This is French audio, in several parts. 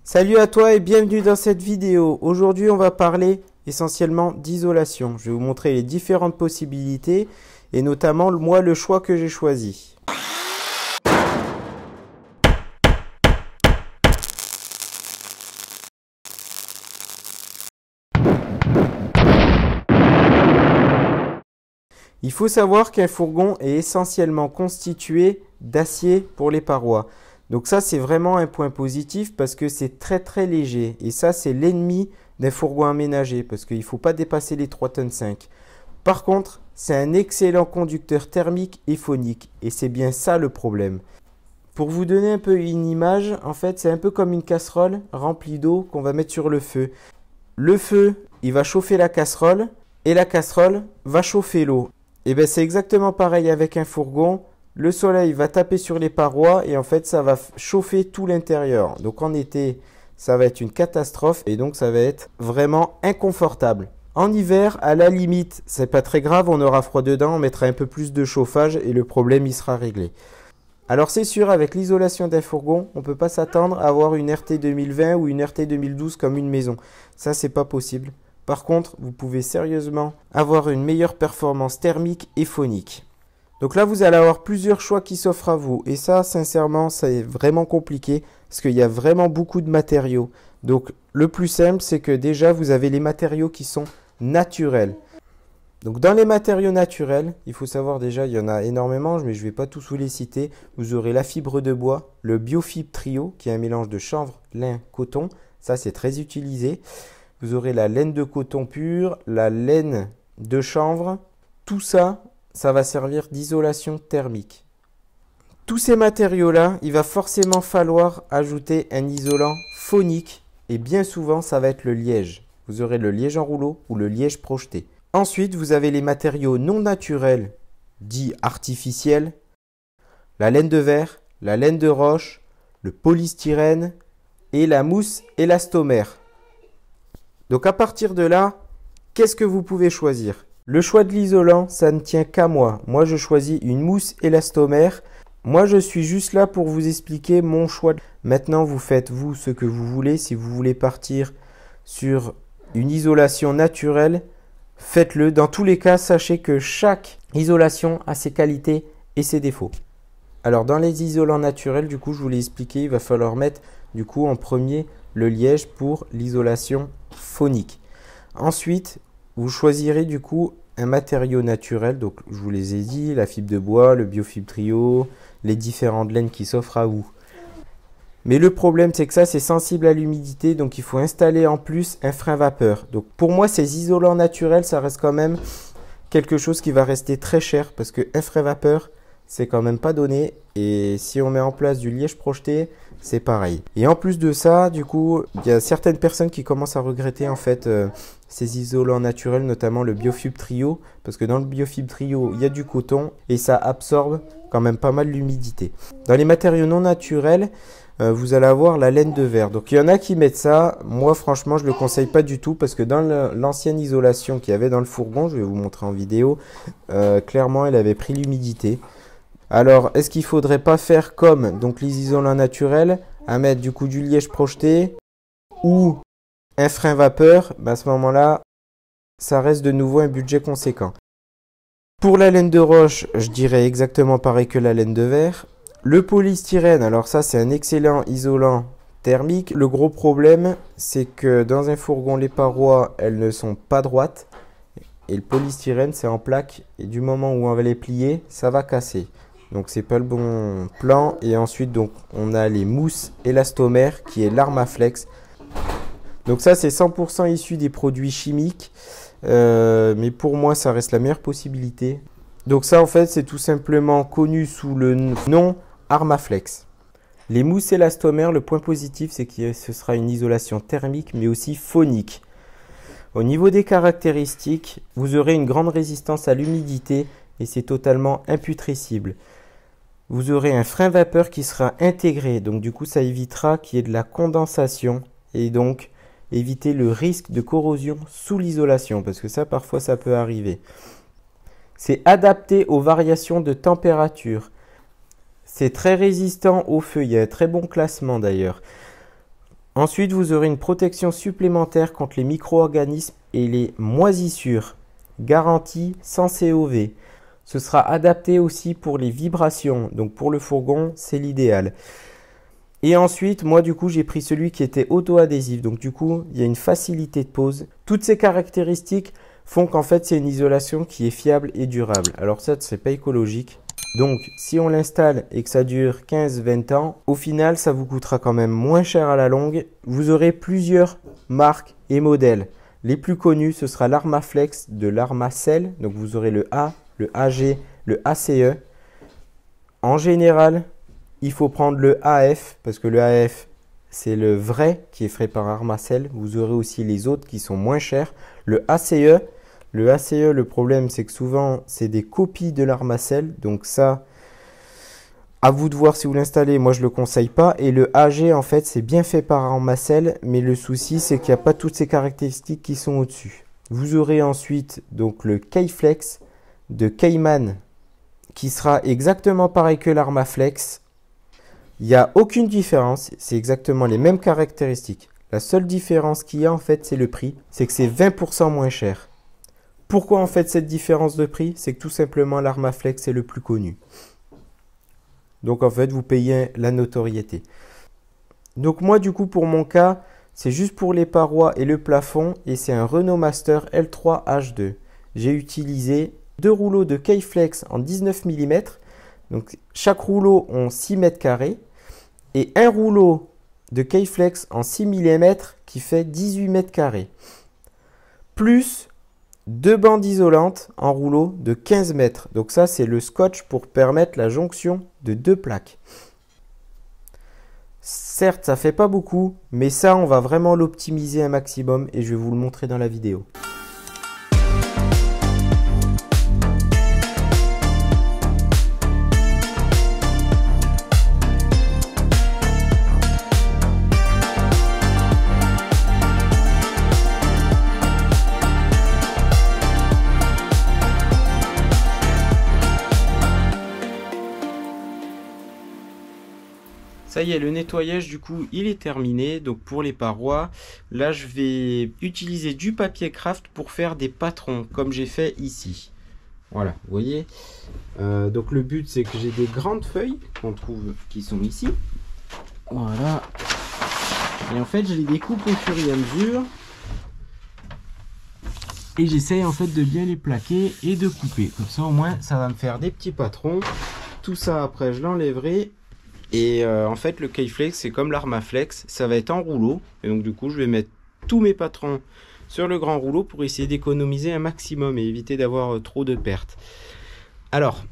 Salut à toi et bienvenue dans cette vidéo. Aujourd'hui, on va parler essentiellement d'isolation. Je vais vous montrer les différentes possibilités et notamment moi le choix que j'ai choisi. Il faut savoir qu'un fourgon est essentiellement constitué d'acier pour les parois. Donc ça, c'est vraiment un point positif parce que c'est très léger. Et ça, c'est l'ennemi d'un fourgon aménagé parce qu'il ne faut pas dépasser les 3,5 tonnes. Par contre, c'est un excellent conducteur thermique et phonique. Et c'est bien ça le problème. Pour vous donner un peu une image, en fait, c'est un peu comme une casserole remplie d'eau qu'on va mettre sur le feu. Le feu, il va chauffer la casserole et la casserole va chauffer l'eau. Et bien c'est exactement pareil avec un fourgon. Le soleil va taper sur les parois et en fait ça va chauffer tout l'intérieur. Donc en été, ça va être une catastrophe et donc ça va être vraiment inconfortable. En hiver, à la limite, c'est pas très grave, on aura froid dedans, on mettra un peu plus de chauffage et le problème il sera réglé. Alors c'est sûr, avec l'isolation d'un fourgon, on ne peut pas s'attendre à avoir une RT 2020 ou une RT 2012 comme une maison. Ça, c'est pas possible. Par contre, vous pouvez sérieusement avoir une meilleure performance thermique et phonique. Donc là, vous allez avoir plusieurs choix qui s'offrent à vous. Et ça, sincèrement, c'est vraiment compliqué parce qu'il y a vraiment beaucoup de matériaux. Donc le plus simple, c'est que déjà, vous avez les matériaux qui sont naturels. Donc dans les matériaux naturels, il faut savoir déjà, il y en a énormément, mais je ne vais pas tous vous les citer. Vous aurez la fibre de bois, le Biofibre Trio, qui est un mélange de chanvre, lin, coton. Ça, c'est très utilisé. Vous aurez la laine de coton pure, la laine de chanvre. Tout ça, ça va servir d'isolation thermique. Tous ces matériaux-là, il va forcément falloir ajouter un isolant phonique. Et bien souvent, ça va être le liège. Vous aurez le liège en rouleau ou le liège projeté. Ensuite, vous avez les matériaux non naturels, dits artificiels. La laine de verre, la laine de roche, le polystyrène et la mousse élastomère. Donc à partir de là, qu'est-ce que vous pouvez choisir? Le choix de l'isolant, ça ne tient qu'à moi. Moi, je choisis une mousse élastomère. Moi, je suis juste là pour vous expliquer mon choix. Maintenant, vous faites, vous, ce que vous voulez. Si vous voulez partir sur une isolation naturelle, faites-le. Dans tous les cas, sachez que chaque isolation a ses qualités et ses défauts. Alors, dans les isolants naturels, du coup, je vous l'ai expliqué, il va falloir mettre, du coup, en premier, le liège pour l'isolation phonique. Ensuite, vous choisirez du coup un matériau naturel. Donc, je vous les ai dit, la fibre de bois, le Biofibre Trio, les différentes laines qui s'offrent à vous. Mais le problème, c'est que ça, c'est sensible à l'humidité. Donc, il faut installer en plus un frein vapeur. Donc, pour moi, ces isolants naturels, ça reste quand même quelque chose qui va rester très cher parce qu'un frein vapeur, c'est quand même pas donné. Et si on met en place du liège projeté, c'est pareil. Et en plus de ça, du coup, il y a certaines personnes qui commencent à regretter en fait ces isolants naturels, notamment le Biofibre Trio, parce que dans le Biofibre Trio, il y a du coton et ça absorbe quand même pas mal l'humidité. Dans les matériaux non naturels, vous allez avoir la laine de verre. Donc il y en a qui mettent ça. Moi, franchement, je ne le conseille pas du tout parce que dans l'ancienne isolation qu'il y avait dans le fourgon, je vais vous montrer en vidéo, clairement, elle avait pris l'humidité. Alors, est-ce qu'il ne faudrait pas faire comme donc les isolants naturels, à mettre du coup du liège projeté ou un frein vapeur? À ce moment-là, ça reste de nouveau un budget conséquent. Pour la laine de roche, je dirais exactement pareil que la laine de verre. Le polystyrène, alors ça c'est un excellent isolant thermique. Le gros problème, c'est que dans un fourgon, les parois, elles ne sont pas droites. Et le polystyrène, c'est en plaque. Et du moment où on va les plier, ça va casser. Donc c'est pas le bon plan. Et ensuite donc on a les mousses élastomères qui est l'Armaflex. Donc ça c'est 100% issu des produits chimiques. Mais pour moi ça reste la meilleure possibilité. Donc ça en fait c'est tout simplement connu sous le nom Armaflex. Les mousses élastomères, le point positif c'est que ce sera une isolation thermique mais aussi phonique. Au niveau des caractéristiques, vous aurez une grande résistance à l'humidité et c'est totalement imputrescible. Vous aurez un frein vapeur qui sera intégré, donc du coup ça évitera qu'il y ait de la condensation et donc éviter le risque de corrosion sous l'isolation parce que ça parfois ça peut arriver. C'est adapté aux variations de température. C'est très résistant au feu, il y a un très bon classement d'ailleurs. Ensuite, vous aurez une protection supplémentaire contre les micro-organismes et les moisissures, garantie sans COV. Ce sera adapté aussi pour les vibrations, donc pour le fourgon, c'est l'idéal. Et ensuite, moi du coup, j'ai pris celui qui était auto-adhésif, donc du coup, il y a une facilité de pose. Toutes ces caractéristiques font qu'en fait, c'est une isolation qui est fiable et durable. Alors ça, c'est pas écologique. Donc, si on l'installe et que ça dure 15-20 ans, au final, ça vous coûtera quand même moins cher à la longue. Vous aurez plusieurs marques et modèles. Les plus connus, ce sera l'Armaflex de l'Armacell. Donc, vous aurez le A, le AG, le ACE. En général, il faut prendre le AF parce que le AF, c'est le vrai qui est fait par Armacell. Vous aurez aussi les autres qui sont moins chers. Le ACE. Le ACE, le problème, c'est que souvent, c'est des copies de l'Armacell. Donc ça, à vous de voir si vous l'installez. Moi, je ne le conseille pas. Et le AG, en fait, c'est bien fait par Armacell. Mais le souci, c'est qu'il n'y a pas toutes ces caractéristiques qui sont au-dessus. Vous aurez ensuite donc le K-Flex de Cayman, qui sera exactement pareil que l'Armaflex. Il n'y a aucune différence. C'est exactement les mêmes caractéristiques. La seule différence qu'il y a, en fait, c'est le prix. C'est que c'est 20% moins cher. Pourquoi en fait cette différence de prix? C'est que tout simplement l'Armaflex est le plus connu. Donc en fait vous payez la notoriété. Donc moi du coup pour mon cas c'est juste pour les parois et le plafond et c'est un Renault Master L3 H2. J'ai utilisé 2 rouleaux de K-Flex en 19 mm. Donc chaque rouleau ont 6 mètres carrés et un rouleau de K-Flex en 6 mm qui fait 18 mètres carrés. Plus 2 bandes isolantes en rouleau de 15 mètres. Donc ça, c'est le scotch pour permettre la jonction de 2 plaques. Certes, ça fait pas beaucoup, mais ça, on va vraiment l'optimiser un maximum et je vais vous le montrer dans la vidéo. Ça y est, le nettoyage du coup il est terminé. Donc pour les parois, là je vais utiliser du papier craft pour faire des patrons comme j'ai fait ici. Voilà, vous voyez. Donc le but c'est que j'ai des grandes feuilles qu'on trouve qui sont ici. Voilà. Et en fait je les découpe au fur et à mesure. Et j'essaye en fait de bien les plaquer et de couper. Comme ça au moins ça va me faire des petits patrons. Tout ça après je l'enlèverai. Et en fait le K-Flex c'est comme l'Armaflex, ça va être en rouleau. Et donc du coup je vais mettre tous mes patrons sur le grand rouleau pour essayer d'économiser un maximum et éviter d'avoir trop de pertes. Alors,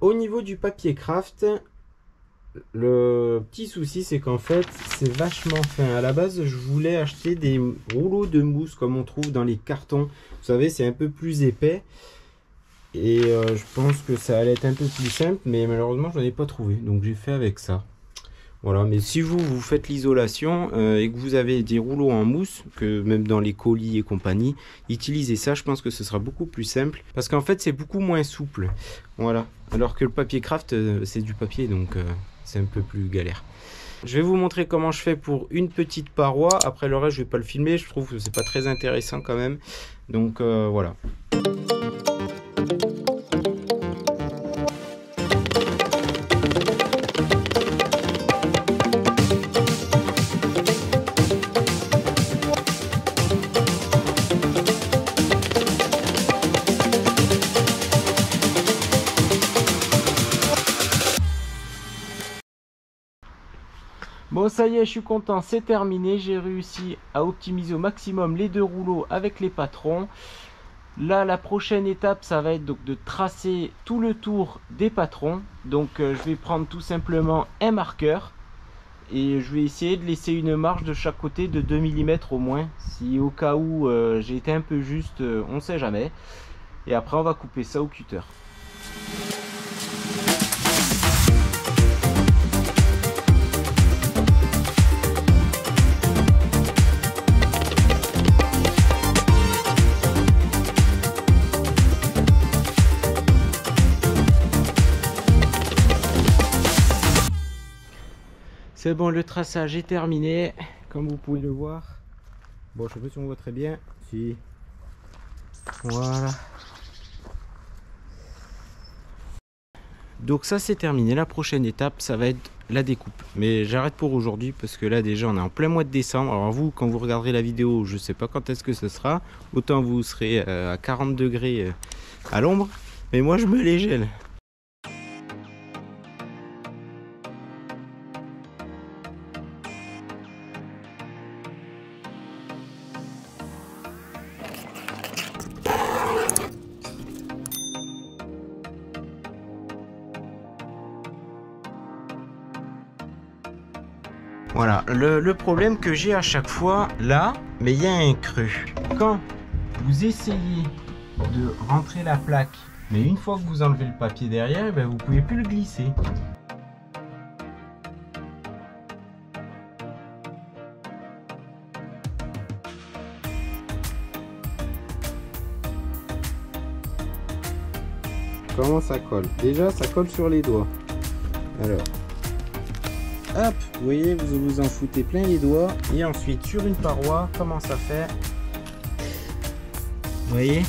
au niveau du papier craft, le petit souci c'est qu'en fait c'est vachement fin. À la base je voulais acheter des rouleaux de mousse comme on trouve dans les cartons. Vous savez c'est un peu plus épais. Et je pense que ça allait être un peu plus simple, mais malheureusement je n'en ai pas trouvé, donc j'ai fait avec ça. Voilà, mais si vous faites l'isolation et que vous avez des rouleaux en mousse, que même dans les colis et compagnie, utilisez ça, je pense que ce sera beaucoup plus simple, parce qu'en fait c'est beaucoup moins souple. Voilà, alors que le papier craft c'est du papier, donc c'est un peu plus galère. Je vais vous montrer comment je fais pour une petite paroi, après le reste je vais pas le filmer, je trouve que c'est pas très intéressant quand même, donc voilà. Bon ça y est, je suis content, c'est terminé, j'ai réussi à optimiser au maximum les 2 rouleaux avec les patrons. Là la prochaine étape ça va être donc de tracer tout le tour des patrons. Donc je vais prendre tout simplement un marqueur et je vais essayer de laisser une marge de chaque côté de 2 mm au moins. Si au cas où j'ai été un peu juste, on ne sait jamais. Et après on va couper ça au cutter. C'est bon, le traçage est terminé, comme vous pouvez le voir. Bon, je sais pas si on voit très bien. Si. Voilà. Donc ça c'est terminé. La prochaine étape, ça va être la découpe. Mais j'arrête pour aujourd'hui parce que là déjà on est en plein mois de décembre. Alors vous, quand vous regarderez la vidéo, je sais pas quand est-ce que ce sera. Autant vous serez à 40 degrés à l'ombre. Mais moi je me les gèle. Voilà, le problème que j'ai à chaque fois là, mais il y a un creux. Quand vous essayez de rentrer la plaque, mais une fois que vous enlevez le papier derrière, ben vous pouvez plus le glisser. Comment ça colle? Déjà, ça colle sur les doigts. Alors, hop, vous voyez, vous vous en foutez plein les doigts. Et ensuite, sur une paroi, comment ça fait? Vous voyez?